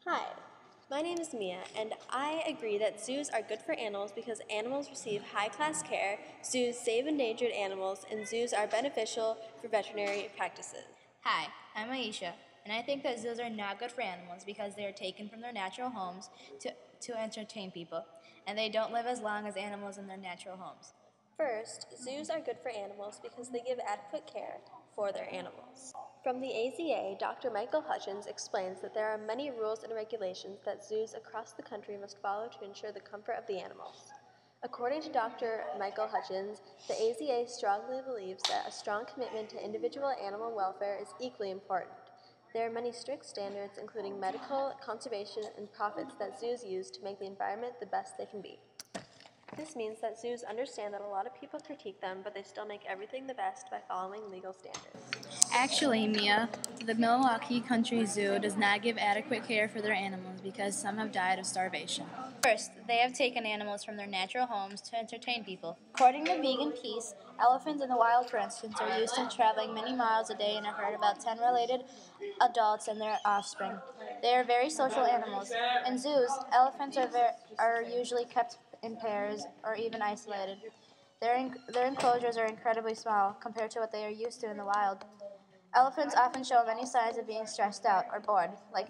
Hi, my name is Mia, and I agree that zoos are good for animals because animals receive high-class care, zoos save endangered animals, and zoos are beneficial for veterinary practices. Hi, I'm Aisha, and I think that zoos are not good for animals because they are taken from their natural homes to entertain people, and they don't live as long as animals in their natural homes. First, zoos are good for animals because they give adequate care for their animals. From the AZA, Dr. Michael Hutchins explains that there are many rules and regulations that zoos across the country must follow to ensure the comfort of the animals. According to Dr. Michael Hutchins, the AZA strongly believes that a strong commitment to individual animal welfare is equally important. There are many strict standards, including medical, conservation, and profits that zoos use to make the environment the best they can be. This means that zoos understand that a lot of people critique them, but they still make everything the best by following legal standards. Actually, Mia, the Milwaukee Country Zoo does not give adequate care for their animals because some have died of starvation. First, they have taken animals from their natural homes to entertain people. According to Vegan Peace, elephants in the wild, for instance, are used to traveling many miles a day in a herd of about 10 related adults and their offspring. They are very social animals. In zoos, elephants are usually kept in pairs or even isolated. Their enclosures are incredibly small compared to what they are used to in the wild. Elephants often show many signs of being stressed out or bored, like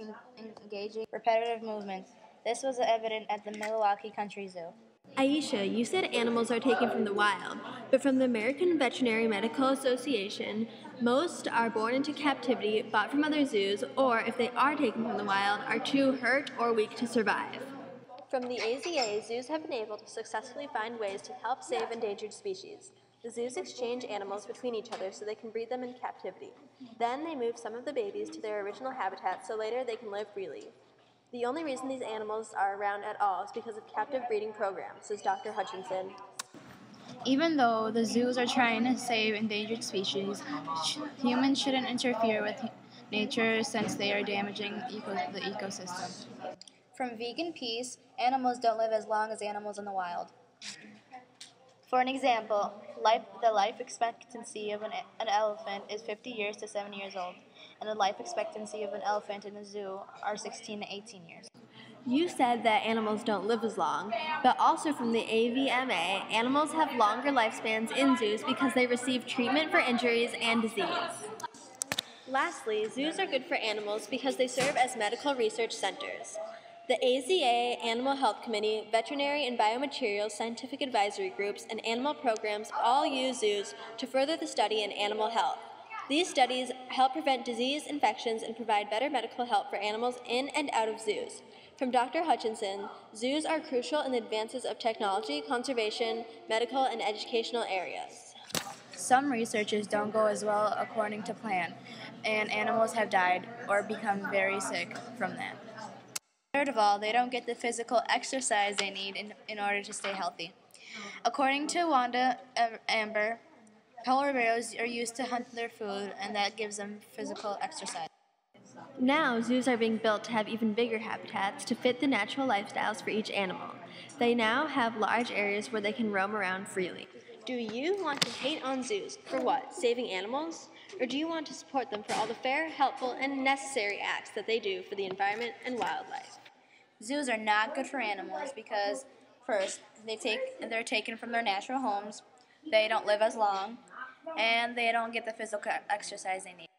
engaging repetitive movements. This was evident at the Milwaukee Country Zoo. Aisha, you said animals are taken from the wild, but from the American Veterinary Medical Association, most are born into captivity, bought from other zoos, or if they are taken from the wild, are too hurt or weak to survive. From the AZA, zoos have been able to successfully find ways to help save endangered species. The zoos exchange animals between each other so they can breed them in captivity. Then they move some of the babies to their original habitat so later they can live freely. The only reason these animals are around at all is because of captive breeding programs, says Dr. Hutchinson. Even though the zoos are trying to save endangered species, humans shouldn't interfere with nature since they are damaging the ecosystem. From Vegan Peace, animals don't live as long as animals in the wild. For an example, the life expectancy of an elephant is 50 years to 70 years old, and the life expectancy of an elephant in a zoo are 16 to 18 years. You said that animals don't live as long, but also from the AVMA, animals have longer lifespans in zoos because they receive treatment for injuries and disease. Lastly, zoos are good for animals because they serve as medical research centers. The AZA, Animal Health Committee, Veterinary and Biomaterials Scientific Advisory Groups, and animal programs all use zoos to further the study in animal health. These studies help prevent disease, infections, and provide better medical help for animals in and out of zoos. From Dr. Hutchinson, zoos are crucial in the advances of technology, conservation, medical, and educational areas. Some researches don't go as well according to plan, and animals have died or become very sick from that. Third of all, they don't get the physical exercise they need in order to stay healthy. According to Wanda Amber, polar bears are used to hunt their food, and that gives them physical exercise. Now, zoos are being built to have even bigger habitats to fit the natural lifestyles for each animal. They now have large areas where they can roam around freely. Do you want to hate on zoos for what? Saving animals? Or do you want to support them for all the fair, helpful, and necessary acts that they do for the environment and wildlife? Zoos are not good for animals because, first, they're taken from their natural homes, they don't live as long, and they don't get the physical exercise they need.